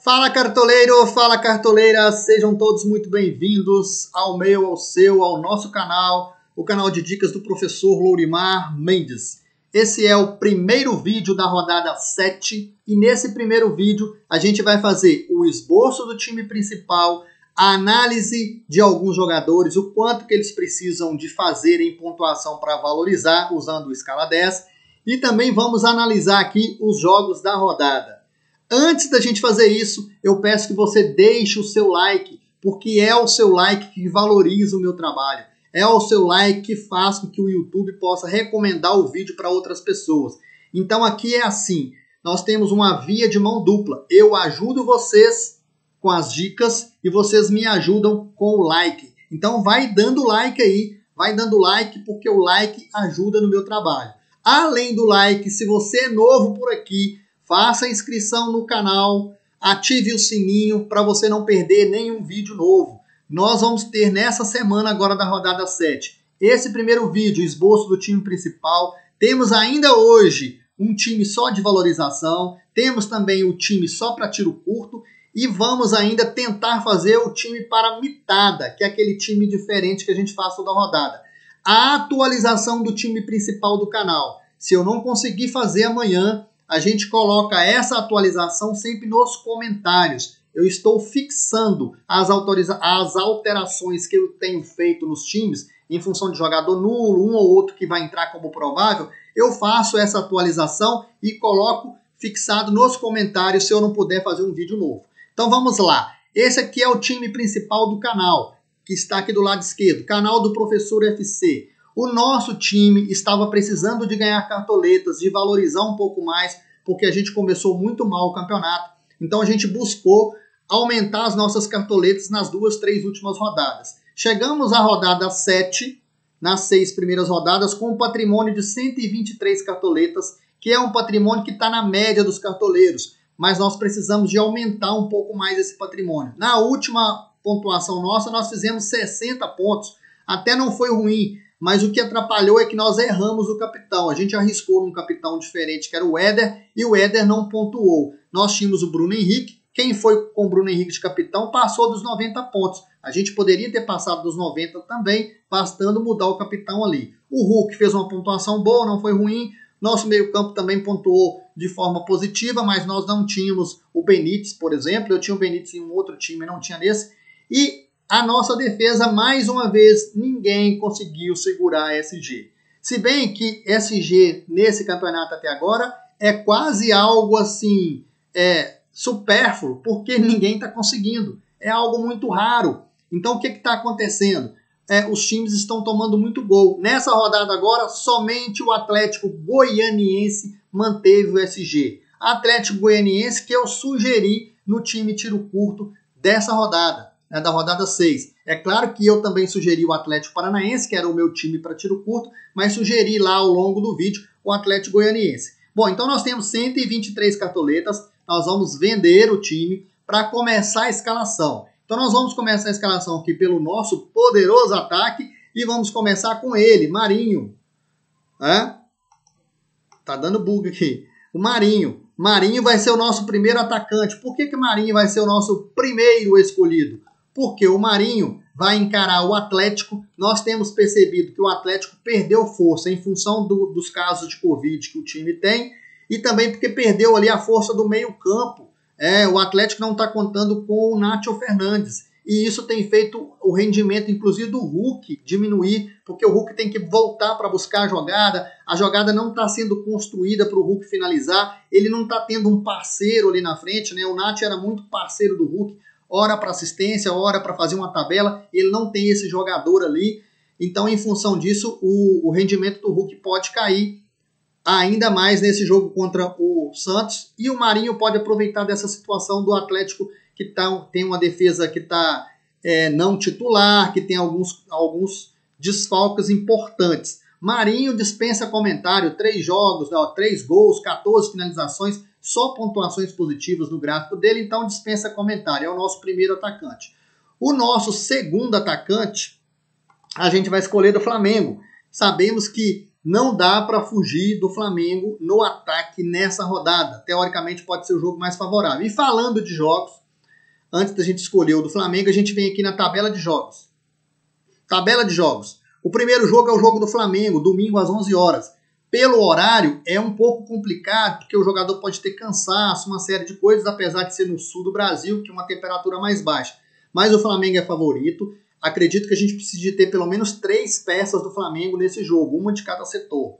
Fala cartoleiro, fala cartoleira, sejam todos muito bem-vindos ao meu, ao seu, ao nosso canal, o canal de dicas do professor Lourimar Mendes. Esse é o primeiro vídeo da rodada 7 e nesse primeiro vídeo a gente vai fazer o esboço do time principal, a análise de alguns jogadores, o quanto que eles precisam de fazer em pontuação para valorizar usando o escala 10 e também vamos analisar aqui os jogos da rodada. Antes da gente fazer isso, eu peço que você deixe o seu like, porque é o seu like que valoriza o meu trabalho. É o seu like que faz com que o YouTube possa recomendar o vídeo para outras pessoas. Então aqui é assim, nós temos uma via de mão dupla. Eu ajudo vocês com as dicas e vocês me ajudam com o like. Então vai dando like aí, vai dando like porque o like ajuda no meu trabalho. Além do like, se você é novo por aqui, faça a inscrição no canal, ative o sininho para você não perder nenhum vídeo novo. Nós vamos ter nessa semana agora da rodada 7 esse primeiro vídeo, esboço do time principal. Temos ainda hoje um time só de valorização, temos também o time só para tiro curto e vamos ainda tentar fazer o time para mitada, que é aquele time diferente que a gente faz toda a rodada. A atualização do time principal do canal. Se eu não conseguir fazer amanhã, a gente coloca essa atualização sempre nos comentários. Eu estou fixando as alterações que eu tenho feito nos times, em função de jogador nulo, um ou outro que vai entrar como provável, eu faço essa atualização e coloco fixado nos comentários se eu não puder fazer um vídeo novo. Então vamos lá. Esse aqui é o time principal do canal, que está aqui do lado esquerdo, canal do Professor FC. O nosso time estava precisando de ganhar cartoletas, de valorizar um pouco mais, porque a gente começou muito mal o campeonato. Então a gente buscou aumentar as nossas cartoletas nas 2-3 últimas rodadas. Chegamos à rodada 7, nas 6 primeiras rodadas, com um patrimônio de 123 cartoletas, que é um patrimônio que está na média dos cartoleiros, mas nós precisamos de aumentar um pouco mais esse patrimônio. Na última pontuação nossa, nós fizemos 60 pontos, até não foi ruim, mas o que atrapalhou é que nós erramos o capitão. A gente arriscou um capitão diferente, que era o Éder, e o Éder não pontuou. Nós tínhamos o Bruno Henrique. Quem foi com o Bruno Henrique de capitão passou dos 90 pontos. A gente poderia ter passado dos 90 também, bastando mudar o capitão ali. O Hulk fez uma pontuação boa, não foi ruim. Nosso meio-campo também pontuou de forma positiva, mas nós não tínhamos o Benítez, por exemplo. Eu tinha o Benítez em um outro time, não tinha nesse. E a nossa defesa, mais uma vez, ninguém conseguiu segurar a SG. Se bem que SG, nesse campeonato até agora, é quase algo assim, supérfluo, porque ninguém está conseguindo. É algo muito raro. Então, o que está acontecendo? Os times estão tomando muito gol. Nessa rodada agora, somente o Atlético Goianiense manteve o SG. Atlético Goianiense que eu sugeri no time tiro curto dessa rodada. Da rodada 6. É claro que eu também sugeri o Atlético Paranaense, que era o meu time para tiro curto, mas sugeri lá ao longo do vídeo o Atlético Goianiense. Bom, então nós temos 123 cartoletas, nós vamos vender o time para começar a escalação. Então nós vamos começar a escalação aqui pelo nosso poderoso ataque e vamos começar com ele, Marinho. Tá dando bug aqui. O Marinho. Marinho vai ser o nosso primeiro atacante. Por que Marinho vai ser o nosso primeiro escolhido? Porque o Marinho vai encarar o Atlético. Nós temos percebido que o Atlético perdeu força em função dos casos de Covid que o time tem e também porque perdeu ali a força do meio-campo. O Atlético não está contando com o Nacho Fernandes e isso tem feito o rendimento, inclusive, do Hulk diminuir, porque o Hulk tem que voltar para buscar a jogada não está sendo construída para o Hulk finalizar, ele não está tendo um parceiro ali na frente, né? O Nacho era muito parceiro do Hulk, hora para assistência, hora para fazer uma tabela, ele não tem esse jogador ali, então em função disso o rendimento do Hulk pode cair ainda mais nesse jogo contra o Santos, e o Marinho pode aproveitar dessa situação do Atlético que tem uma defesa que está não titular, que tem alguns desfalques importantes. Marinho dispensa comentário, 3 jogos, 3 gols, 14 finalizações, só pontuações positivas no gráfico dele, então dispensa comentário, é o nosso primeiro atacante. O nosso segundo atacante, a gente vai escolher do Flamengo. Sabemos que não dá para fugir do Flamengo no ataque nessa rodada. Teoricamente pode ser o jogo mais favorável. E falando de jogos, antes da gente escolher o do Flamengo, a gente vem aqui na tabela de jogos. Tabela de jogos. O primeiro jogo é o jogo do Flamengo, domingo às 11 horas. Pelo horário é um pouco complicado, porque o jogador pode ter cansaço, uma série de coisas, apesar de ser no sul do Brasil, que é uma temperatura mais baixa. Mas o Flamengo é favorito. Acredito que a gente precisa de ter pelo menos 3 peças do Flamengo nesse jogo, uma de cada setor.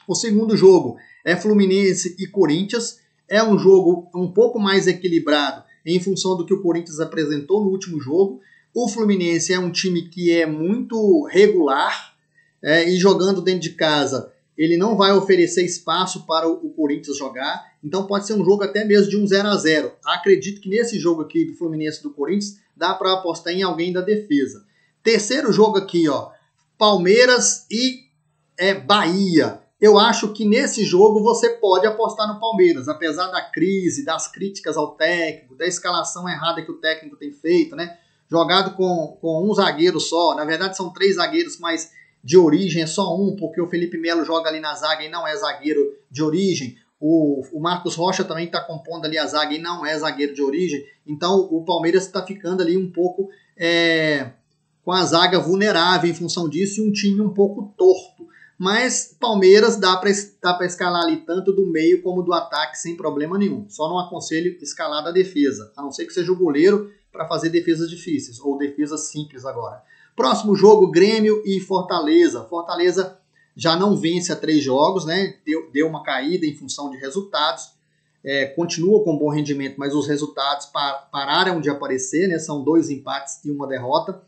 O segundo jogo é Fluminense e Corinthians. É um jogo um pouco mais equilibrado em função do que o Corinthians apresentou no último jogo. O Fluminense é um time que é muito regular e jogando dentro de casa ele não vai oferecer espaço para o Corinthians jogar, então pode ser um jogo até mesmo de um 0-0. Acredito que nesse jogo aqui do Fluminense e do Corinthians dá para apostar em alguém da defesa. Terceiro jogo aqui, Palmeiras e Bahia. Eu acho que nesse jogo você pode apostar no Palmeiras, apesar da crise, das críticas ao técnico, da escalação errada que o técnico tem feito, né? Jogado com um zagueiro só, na verdade são 3 zagueiros, mas de origem é só um, porque o Felipe Melo joga ali na zaga e não é zagueiro de origem. O Marcos Rocha também está compondo ali a zaga e não é zagueiro de origem. Então o Palmeiras está ficando ali um pouco com a zaga vulnerável em função disso e um time um pouco torto. Mas Palmeiras dá para escalar ali tanto do meio como do ataque sem problema nenhum. Só não aconselho escalar da defesa, a não ser que seja o goleiro para fazer defesas difíceis ou defesas simples agora. Próximo jogo, Grêmio e Fortaleza. Fortaleza já não vence há 3 jogos, né? Deu uma caída em função de resultados. Continua com bom rendimento, mas os resultados pararam de aparecer, né? São 2 empates e 1 derrota.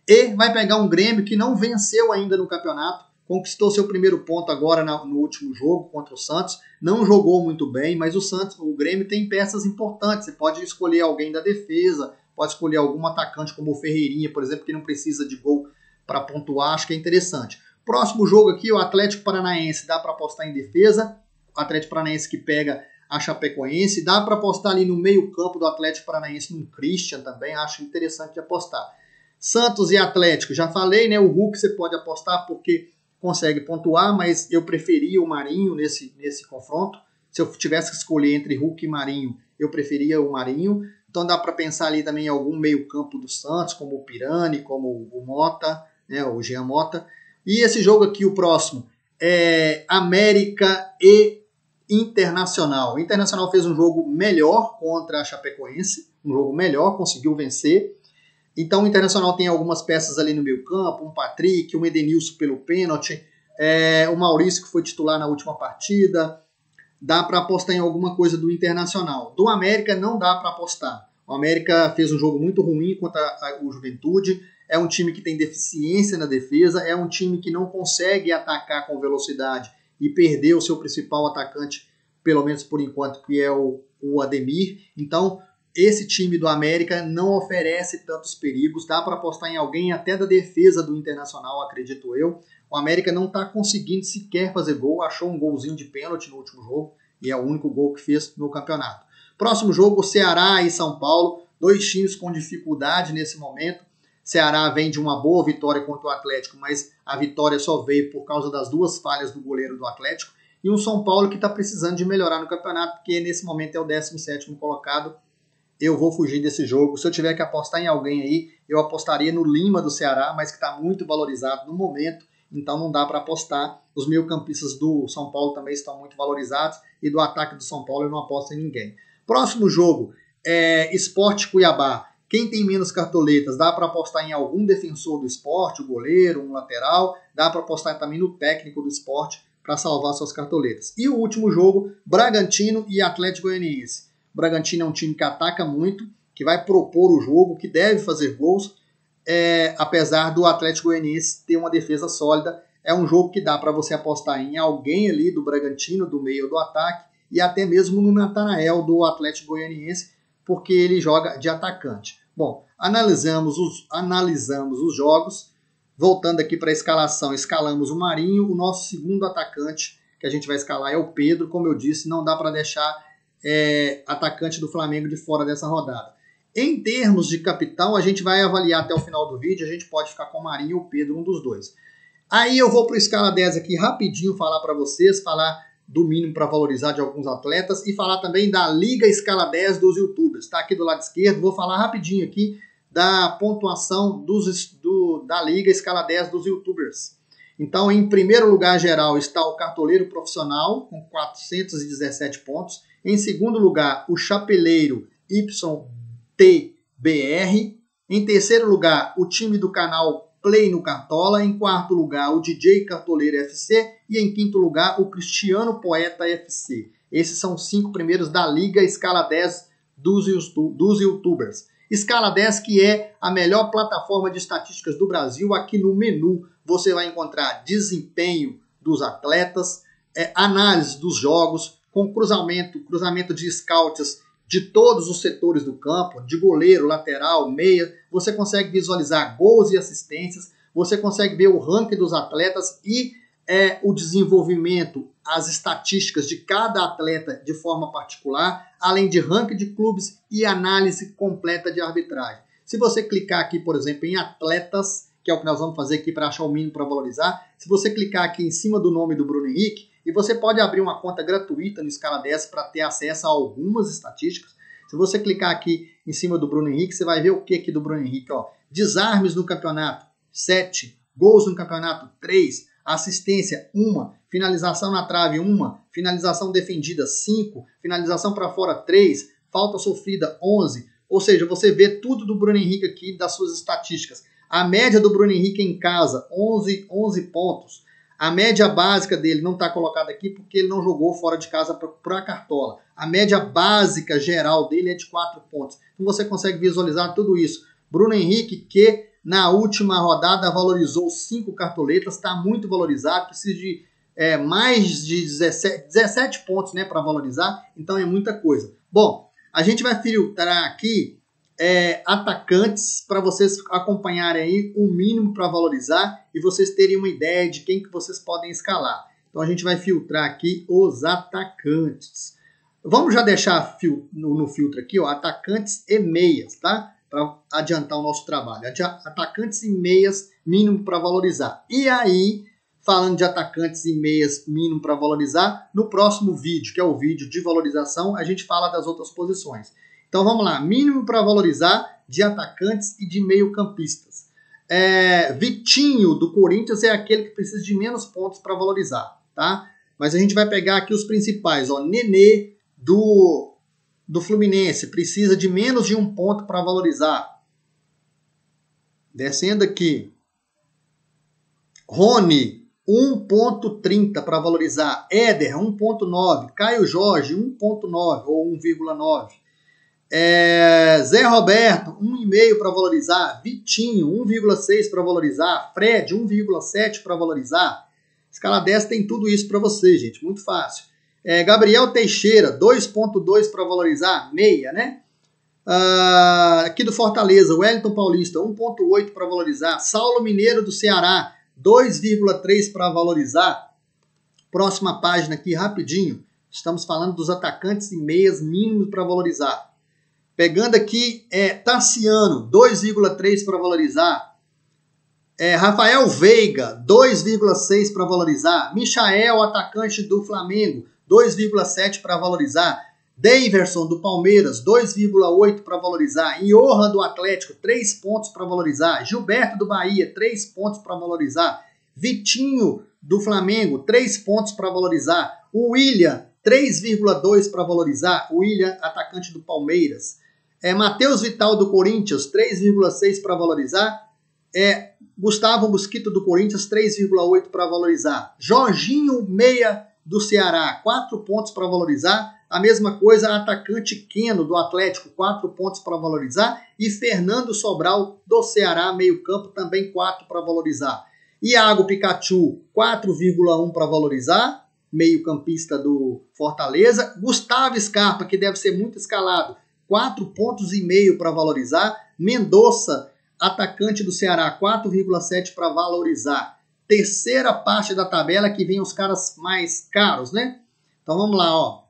E vai pegar um Grêmio que não venceu ainda no campeonato. Conquistou seu primeiro ponto agora no último jogo contra o Santos. Não jogou muito bem, mas o Grêmio tem peças importantes. Você pode escolher alguém da defesa, pode escolher algum atacante como o Ferreirinha, por exemplo, que não precisa de gol para pontuar, acho que é interessante. Próximo jogo aqui, o Atlético Paranaense, dá para apostar em defesa. O Atlético Paranaense que pega a Chapecoense. Dá para apostar ali no meio campo do Atlético Paranaense, num Christian também, acho interessante de apostar. Santos e Atlético, já falei, né? O Hulk você pode apostar porque consegue pontuar, mas eu preferia o Marinho nesse confronto. Se eu tivesse que escolher entre Hulk e Marinho, eu preferia o Marinho. Então dá para pensar ali também em algum meio campo do Santos, como o Pirani, como o Mota, né, o Jean Mota. E esse jogo aqui, o próximo, é América e Internacional. O Internacional fez um jogo melhor contra a Chapecoense, um jogo melhor, conseguiu vencer. Então o Internacional tem algumas peças ali no meio campo, um Patrick, um Edenilson pelo pênalti, o Maurício que foi titular na última partida. Dá para apostar em alguma coisa do Internacional. Do América não dá para apostar. O América fez um jogo muito ruim contra o Juventude. É um time que tem deficiência na defesa. É um time que não consegue atacar com velocidade e perdeu o seu principal atacante, pelo menos por enquanto, que é o Ademir. Então, esse time do América não oferece tantos perigos. Dá para apostar em alguém até da defesa do Internacional, acredito eu. O América não está conseguindo sequer fazer gol. Achou um golzinho de pênalti no último jogo e é o único gol que fez no campeonato. Próximo jogo, Ceará e São Paulo. 2 times com dificuldade nesse momento. Ceará vem de uma boa vitória contra o Atlético, mas a vitória só veio por causa das 2 falhas do goleiro do Atlético. E um São Paulo que está precisando de melhorar no campeonato, porque nesse momento é o 17º colocado. Eu vou fugir desse jogo. Se eu tiver que apostar em alguém aí, eu apostaria no Lima do Ceará, mas que está muito valorizado no momento. Então não dá para apostar. Os meio-campistas do São Paulo também estão muito valorizados e do ataque do São Paulo eu não aposto em ninguém. Próximo jogo é Sport Cuiabá. Quem tem menos cartoletas, dá para apostar em algum defensor do Sport, o goleiro, um lateral. Dá para apostar também no técnico do Sport para salvar suas cartoletas. E o último jogo, Bragantino e Atlético Goianiense. O Bragantino é um time que ataca muito, que vai propor o jogo, que deve fazer gols. Apesar do Atlético Goianiense ter uma defesa sólida, é um jogo que dá para você apostar em alguém ali do Bragantino, do meio do ataque, e até mesmo no Natanael do Atlético Goianiense, porque ele joga de atacante. Bom, analisamos os jogos. Voltando aqui para a escalação, escalamos o Marinho. O nosso segundo atacante que a gente vai escalar é o Pedro. Como eu disse, não dá para deixar atacante do Flamengo de fora dessa rodada. Em termos de capital, a gente vai avaliar até o final do vídeo. A gente pode ficar com o Marinho ou o Pedro, um dos dois. Aí eu vou para o escala 10 aqui rapidinho falar para vocês, falar do mínimo para valorizar de alguns atletas e falar também da Liga Escala 10 dos YouTubers. Está aqui do lado esquerdo, vou falar rapidinho aqui da pontuação da Liga Escala 10 dos YouTubers. Então, em primeiro lugar geral está o Cartoleiro Profissional, com 417 pontos. Em segundo lugar, o Chapeleiro YTBR. Em terceiro lugar, o time do canal Play no Cartola. Em quarto lugar, o DJ Cartoleiro FC. E em quinto lugar, o Cristiano Poeta FC. Esses são os 5 primeiros da Liga Escala 10 dos YouTubers. Escala 10, que é a melhor plataforma de estatísticas do Brasil. Aqui no menu você vai encontrar desempenho dos atletas, análise dos jogos, com cruzamento de scouts de todos os setores do campo, de goleiro, lateral, meia. Você consegue visualizar gols e assistências, você consegue ver o ranking dos atletas e o desenvolvimento, as estatísticas de cada atleta de forma particular, além de ranking de clubes e análise completa de arbitragem. Se você clicar aqui, por exemplo, em atletas, que é o que nós vamos fazer aqui para achar o mínimo para valorizar, se você clicar aqui em cima do nome do Bruno Henrique, e você pode abrir uma conta gratuita no Escala 10 para ter acesso a algumas estatísticas. Se você clicar aqui em cima do Bruno Henrique, você vai ver o que aqui do Bruno Henrique, ó. Desarmes no campeonato, 7. Gols no campeonato, 3. Assistência, 1. Finalização na trave, 1. Finalização defendida, 5. Finalização para fora, 3. Falta sofrida, 11. Ou seja, você vê tudo do Bruno Henrique aqui, das suas estatísticas. A média do Bruno Henrique em casa, 11 pontos. A média básica dele não está colocada aqui porque ele não jogou fora de casa para a Cartola. A média básica geral dele é de 4 pontos. Então você consegue visualizar tudo isso. Bruno Henrique, que na última rodada valorizou 5 cartoletas, está muito valorizado, precisa de mais de 17 pontos, né, para valorizar, então é muita coisa. Bom, a gente vai filtrar aqui atacantes para vocês acompanharem aí o mínimo para valorizar e vocês terem uma ideia de quem que vocês podem escalar. Então a gente vai filtrar aqui os atacantes. Vamos já deixar no filtro aqui, ó, atacantes e meias, tá? Para adiantar o nosso trabalho. Atacantes e meias mínimo para valorizar. E aí, falando de atacantes e meias mínimo para valorizar, no próximo vídeo, que é o vídeo de valorização, a gente fala das outras posições. Então vamos lá, mínimo para valorizar de atacantes e de meio-campistas. Vitinho do Corinthians é aquele que precisa de menos pontos para valorizar, tá? Mas a gente vai pegar aqui os principais, ó. Nenê do Fluminense precisa de menos de 1 ponto para valorizar. Descendo aqui. Rony, 1,30 para valorizar. Éder, 1,9. Caio Jorge, 1,9 ou 1,9. Zé Roberto, 1,5 para valorizar. Vitinho, 1,6 para valorizar. Fred, 1,7 para valorizar. Escala 10 tem tudo isso para você, gente. Muito fácil. Gabriel Teixeira, 2,2 para valorizar. Meia, né? Aqui do Fortaleza, Wellington Paulista, 1,8 para valorizar. Saulo Mineiro do Ceará, 2,3 para valorizar. Próxima página aqui, rapidinho. Estamos falando dos atacantes e meias mínimos para valorizar. Pegando aqui, Tassiano, 2,3 para valorizar. Rafael Veiga, 2,6 para valorizar. Michael, atacante do Flamengo, 2,7 para valorizar. Daverson, do Palmeiras, 2,8 para valorizar. Johan, do Atlético, 3 pontos para valorizar. Gilberto, do Bahia, 3 pontos para valorizar. Vitinho, do Flamengo, 3 pontos para valorizar. O William, 3,2 para valorizar. O William, atacante do Palmeiras. Matheus Vital, do Corinthians, 3,6 para valorizar. Gustavo Mosquito, do Corinthians, 3,8 para valorizar. Jorginho, meia do Ceará, 4 pontos para valorizar. A mesma coisa, atacante Keno, do Atlético, 4 pontos para valorizar. E Fernando Sobral, do Ceará, meio campo, também 4 para valorizar. Iago Pikachu, 4,1 para valorizar, meio campista do Fortaleza. Gustavo Scarpa, que deve ser muito escalado, 4,5 pontos para valorizar. Mendonça, atacante do Ceará, 4,7 para valorizar. Terceira parte da tabela que vem os caras mais caros, né? Então vamos lá, ó.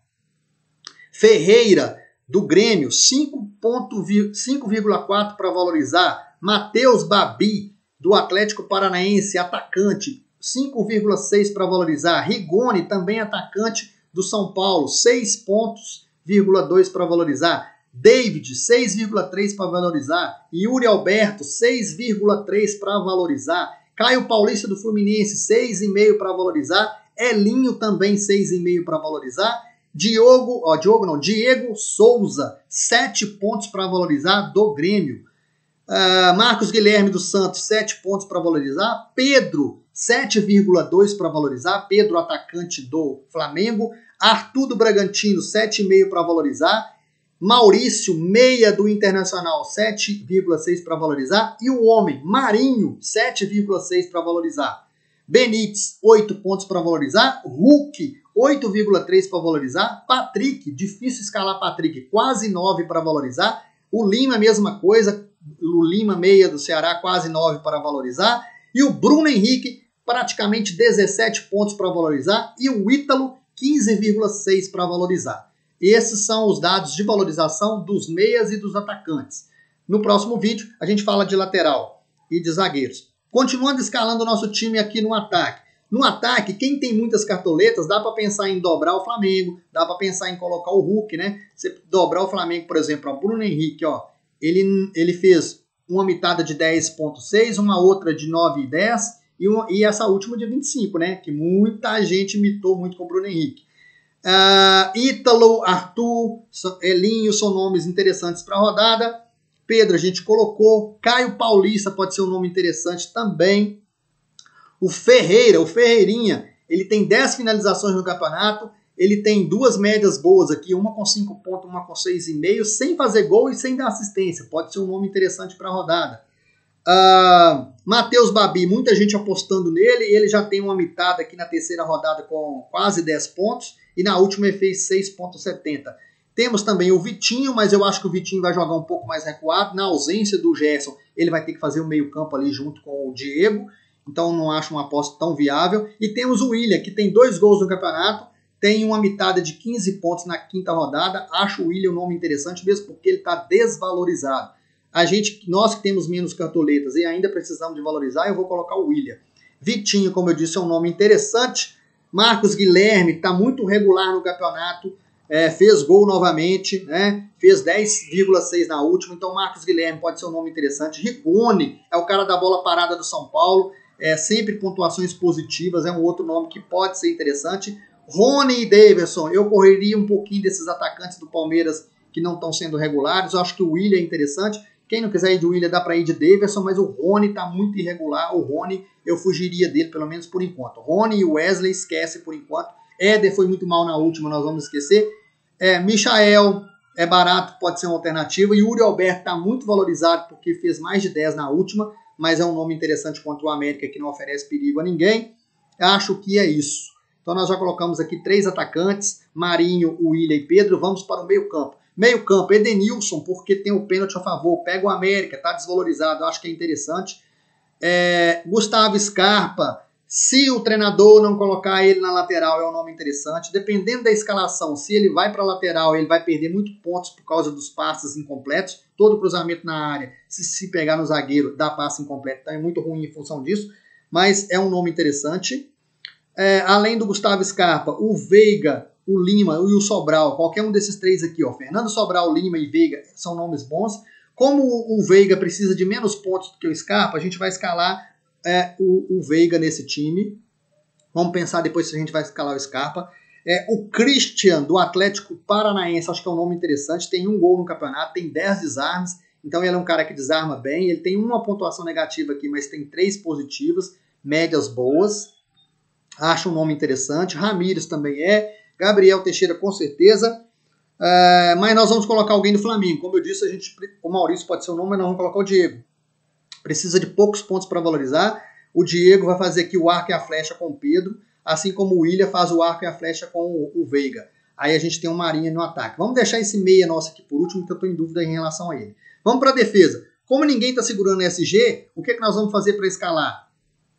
Ferreira, do Grêmio, 5,4 para valorizar. Matheus Babi, do Atlético Paranaense, atacante, 5,6 para valorizar. Rigoni, também atacante do São Paulo, 6 pontos, 2 para valorizar. David, 6,3 para valorizar. Yuri Alberto, 6,3 para valorizar. Caio Paulista do Fluminense, 6,5 para valorizar. Elinho também 6,5 para valorizar. Diego Souza, 7 pontos para valorizar do Grêmio. Marcos Guilherme dos Santos, 7 pontos para valorizar. Pedro, 7,2 para valorizar. Pedro, atacante do Flamengo. Arthur do Bragantino, 7,5 para valorizar. Maurício, meia do Internacional, 7,6 para valorizar. E o homem, Marinho, 7,6 para valorizar. Benítez, 8 pontos para valorizar. Hulk, 8,3 para valorizar. Patrick, difícil escalar Patrick, quase 9 para valorizar. O Lima, mesma coisa. O Lima, meia do Ceará, quase 9 para valorizar. E o Bruno Henrique, praticamente 17 pontos para valorizar. E o Ítalo, 15,6 para valorizar. Esses são os dados de valorização dos meias e dos atacantes. No próximo vídeo, a gente fala de lateral e de zagueiros. Continuando escalando o nosso time aqui no ataque. No ataque, quem tem muitas cartoletas, dá para pensar em dobrar o Flamengo, dá para pensar em colocar o Hulk, né? Você dobrar o Flamengo, por exemplo, o Bruno Henrique, ó, ele fez uma mitada de 10,6, uma outra de 9,10 e essa última de 25, né? Que muita gente mitou muito com o Bruno Henrique. Ítalo, Arthur, Elinho são nomes interessantes para a rodada. Pedro a gente colocou. Caio Paulista pode ser um nome interessante também. O Ferreirinha, ele tem 10 finalizações no campeonato. Ele tem 2 médias boas aqui, uma com 5 pontos, uma com 6,5, sem fazer gol e sem dar assistência. Pode ser um nome interessante para a rodada. Matheus Babi, muita gente apostando nele, e ele já tem uma mitada aqui na terceira rodada com quase 10 pontos, e na última ele fez 6,70. Temos também o Vitinho, mas eu acho que o Vitinho vai jogar um pouco mais recuado, na ausência do Gerson, ele vai ter que fazer o meio campo ali junto com o Diego, então não acho uma aposta tão viável. E temos o William, que tem 2 gols no campeonato, tem uma mitada de 15 pontos na quinta rodada, acho o William um nome interessante, mesmo porque ele está desvalorizado. Nós que temos menos cartoletas e ainda precisamos de valorizar, eu vou colocar o William. Vitinho, como eu disse, é um nome interessante. Marcos Guilherme está muito regular no campeonato, fez gol novamente, né? Fez 10,6 na última, então Marcos Guilherme pode ser um nome interessante. Rigoni é o cara da bola parada do São Paulo, sempre pontuações positivas, é um outro nome que pode ser interessante. Rony e Davidson, eu correria um pouquinho desses atacantes do Palmeiras que não estão sendo regulares, eu acho que o William é interessante. Quem não quiser ir de William, dá para ir de Davidson, mas o Rony está muito irregular. O Rony, eu fugiria dele, pelo menos por enquanto. Rony e Wesley, esquece por enquanto. Éder foi muito mal na última, nós vamos esquecer. Michael é barato, pode ser uma alternativa. E Yuri Alberto está muito valorizado, porque fez mais de 10 na última, mas é um nome interessante contra o América, que não oferece perigo a ninguém. Acho que é isso. Então nós já colocamos aqui 3 atacantes, Marinho, William e Pedro. Vamos para o meio campo. Meio campo, Edenilson, porque tem o pênalti a favor. Pega o América, está desvalorizado, acho que é interessante. Gustavo Scarpa, se o treinador não colocar ele na lateral, é um nome interessante. Dependendo da escalação, se ele vai para a lateral, ele vai perder muitos pontos por causa dos passes incompletos. Todo cruzamento na área, se pegar no zagueiro, dá passe incompleto. Então é muito ruim em função disso, mas é um nome interessante. Além do Gustavo Scarpa, o Veiga, o Lima e o Sobral, qualquer um desses 3 aqui, ó, Fernando Sobral, Lima e Veiga, são nomes bons. Como o Veiga precisa de menos pontos do que o Scarpa, a gente vai escalar o Veiga nesse time. Vamos pensar depois se a gente vai escalar o Scarpa. O Christian, do Atlético Paranaense, acho que é um nome interessante, tem 1 gol no campeonato, tem 10 desarmes, então ele é um cara que desarma bem, ele tem uma pontuação negativa aqui, mas tem 3 positivas, médias boas. Acho um nome interessante. Ramírez também Gabriel Teixeira com certeza. Mas nós vamos colocar alguém do Flamengo. Como eu disse, o Maurício pode ser o nome, mas nós vamos colocar o Diego. Precisa de poucos pontos para valorizar. O Diego vai fazer aqui o arco e a flecha com o Pedro, assim como o William faz o arco e a flecha com o Veiga. Aí a gente tem o Marinho no ataque. Vamos deixar esse meia nosso aqui por último, que eu estou em dúvida em relação a ele. Vamos para a defesa. Como ninguém está segurando SG, o que nós vamos fazer para escalar?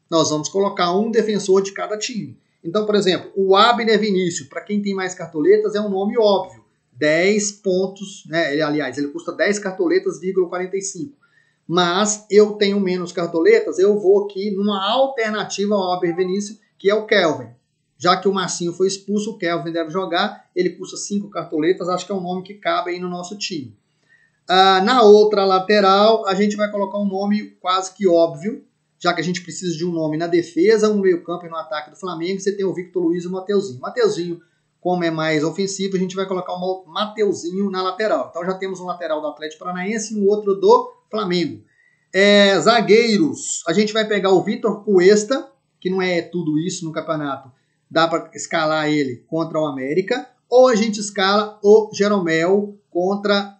Nós vamos colocar um defensor de cada time. Então, por exemplo, o Abner Vinícius, para quem tem mais cartoletas, é um nome óbvio. 10 pontos, né? Ele custa 10 cartoletas, 45. mas eu tenho menos cartoletas, eu vou aqui numa alternativa ao Albert Vinícius, que é o Kelvin. Já que o Marcinho foi expulso, o Kelvin deve jogar, ele custa 5 cartoletas, acho que é um nome que cabe aí no nosso time. Na outra lateral, a gente vai colocar um nome quase que óbvio, já que a gente precisa de um nome na defesa, no meio-campo e no ataque do Flamengo. Você tem o Victor Luiz e o Mateuzinho. Mateuzinho, como é mais ofensivo, a gente vai colocar o Mateuzinho na lateral. Então já temos um lateral do Atlético Paranaense e um outro do Flamengo. Zagueiros, a gente vai pegar o Vitor Cuesta, que não é tudo isso no campeonato, dá para escalar ele contra o América, ou a gente escala o Jeromel contra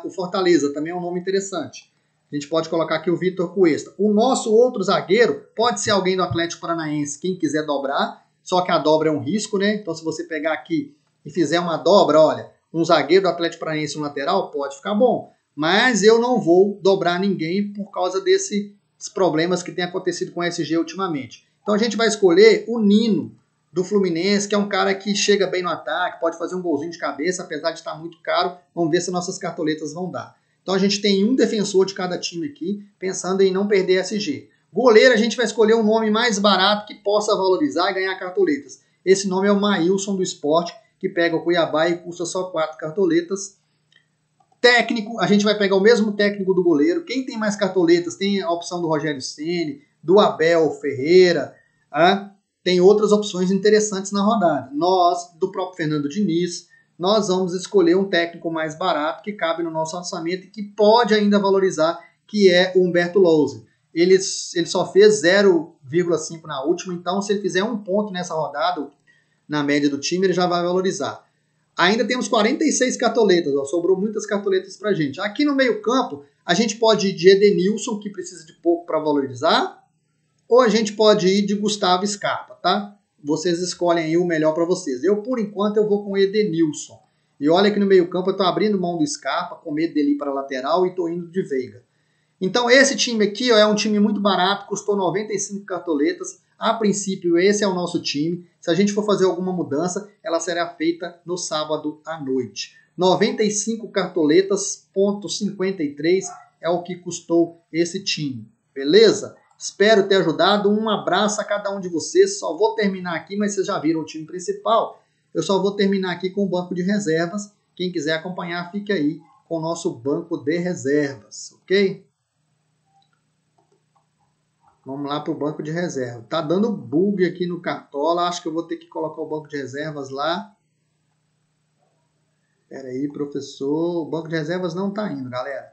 o Fortaleza, também é um nome interessante. A gente pode colocar aqui o Vitor Cuesta. O nosso outro zagueiro pode ser alguém do Atlético Paranaense, quem quiser dobrar, só que a dobra é um risco, né? Então se você pegar aqui e fizer uma dobra, olha, um zagueiro do Atlético Paranaense no lateral, pode ficar bom. Mas eu não vou dobrar ninguém por causa desses problemas que tem acontecido com o SG ultimamente. Então a gente vai escolher o Nino do Fluminense, que é um cara que chega bem no ataque, pode fazer um golzinho de cabeça, apesar de estar muito caro. Vamos ver se nossas cartoletas vão dar. Então a gente tem um defensor de cada time aqui, pensando em não perder SG. Goleiro, a gente vai escolher um nome mais barato que possa valorizar e ganhar cartoletas. Esse nome é o Maílson do Sport, que pega o Cuiabá e custa só 4 cartoletas. Técnico, a gente vai pegar o mesmo técnico do goleiro. Quem tem mais cartoletas tem a opção do Rogério Ceni, do Abel Ferreira. Tem outras opções interessantes na rodada. Nós, do próprio Fernando Diniz, nós vamos escolher um técnico mais barato que cabe no nosso orçamento e que pode ainda valorizar, que é o Humberto Lousa. Ele só fez 0,5 na última, então se ele fizer um ponto nessa rodada, na média do time, ele já vai valorizar. Ainda temos 46 cartoletas, sobrou muitas cartoletas pra gente. Aqui no meio campo, a gente pode ir de Edenilson, que precisa de pouco para valorizar, ou a gente pode ir de Gustavo Scarpa, tá? Vocês escolhem aí o melhor para vocês. Eu, por enquanto, eu vou com Edenilson. E olha que no meio campo eu tô abrindo mão do Scarpa, com medo dele ir para a lateral e tô indo de Veiga. Então esse time aqui é um time muito barato, custou 95 cartoletas. A princípio esse é o nosso time. Se a gente for fazer alguma mudança, ela será feita no sábado à noite. 95 cartoletas, ponto 53 é o que custou esse time. Beleza? Espero ter ajudado. Um abraço a cada um de vocês. Só vou terminar aqui, mas vocês já viram o time principal. Eu só vou terminar aqui com o banco de reservas. Quem quiser acompanhar, fica aí com o nosso banco de reservas, ok? Vamos lá para o banco de reserva. Tá dando bug aqui no Cartola. Acho que eu vou ter que colocar o banco de reservas lá. Espera aí, professor. O banco de reservas não está indo, galera.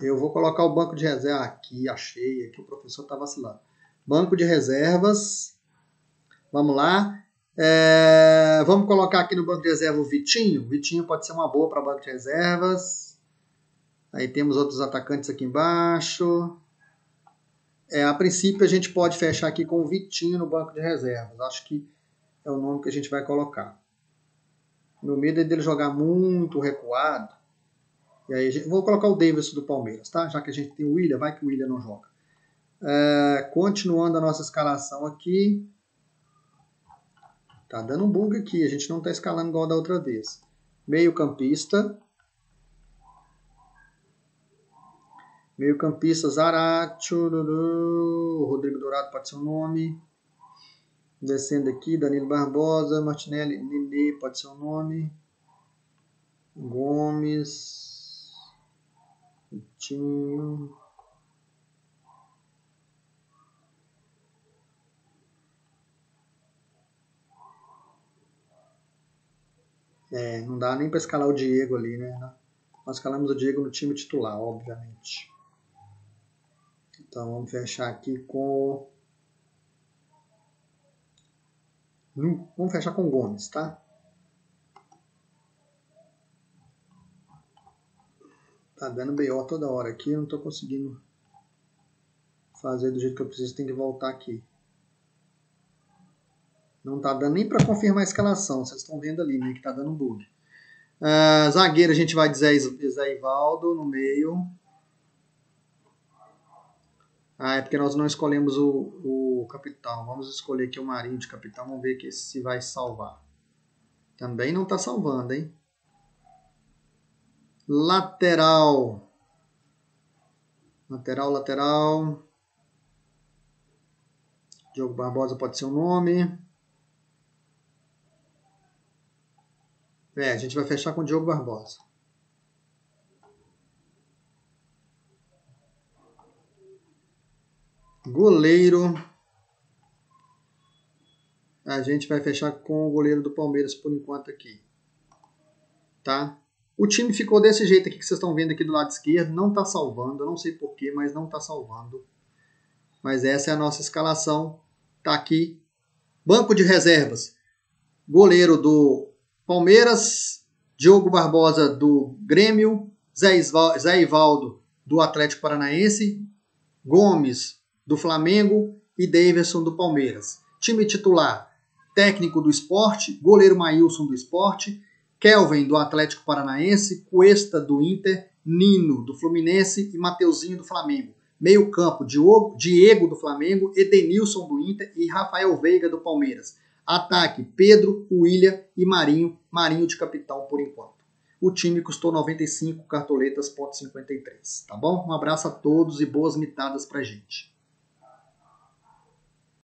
Eu vou colocar o banco de reserva aqui. Achei. Aqui o professor está vacilando. Banco de reservas. Vamos lá. Vamos colocar aqui no banco de reserva o Vitinho. O Vitinho pode ser uma boa para banco de reservas. Aí temos outros atacantes aqui embaixo. A princípio a gente pode fechar aqui com o Vitinho no banco de reservas. Acho que é o nome que a gente vai colocar. Meu medo é dele jogar muito recuado. E aí vou colocar o Davis do Palmeiras, tá? Já que a gente tem o William, vai que o William não joga. Continuando a nossa escalação aqui. Tá dando um bug aqui, a gente não tá escalando igual da outra vez. Meio campista. Meio campista, Zaratio, Rodrigo Dourado pode ser um nome. Descendo aqui, Danilo Barbosa, Martinelli, Nenê pode ser um nome. Gomes, Vitinho. Não dá nem para escalar o Diego ali, né? Nós escalamos o Diego no time titular, obviamente. Então vamos fechar aqui com... Vamos fechar com o Gomes, tá? Tá dando BO toda hora aqui, eu não tô conseguindo fazer do jeito que eu preciso, tem que voltar aqui. Não tá dando nem para confirmar a escalação, vocês estão vendo ali, né, que tá dando um bug. Zagueiro a gente vai de Zé Ivaldo no meio. É porque nós não escolhemos o capitão. Vamos escolher aqui o Marinho de capitão, vamos ver aqui se vai salvar. Também não tá salvando, hein? Lateral. Lateral. Diogo Barbosa pode ser o nome. A gente vai fechar com o Diogo Barbosa. Goleiro. A gente vai fechar com o goleiro do Palmeiras por enquanto aqui. Tá? O time ficou desse jeito aqui que vocês estão vendo aqui do lado esquerdo. Não está salvando. Eu não sei porquê, mas não está salvando. Mas essa é a nossa escalação. Tá aqui. Banco de reservas. Goleiro do Palmeiras. Diogo Barbosa do Grêmio. Zé Ivaldo do Atlético Paranaense. Gomes do Flamengo e Daverson do Palmeiras. Time titular, técnico do Sport, goleiro Maílson do Sport, Kelvin do Atlético Paranaense, Cuesta do Inter, Nino do Fluminense e Mateuzinho do Flamengo. Meio campo, Diego do Flamengo, Edenilson do Inter e Rafael Veiga do Palmeiras. Ataque, Pedro, William e Marinho de capitão por enquanto. O time custou 95 cartoletas, ponto 53, tá bom? Um abraço a todos e boas mitadas pra gente.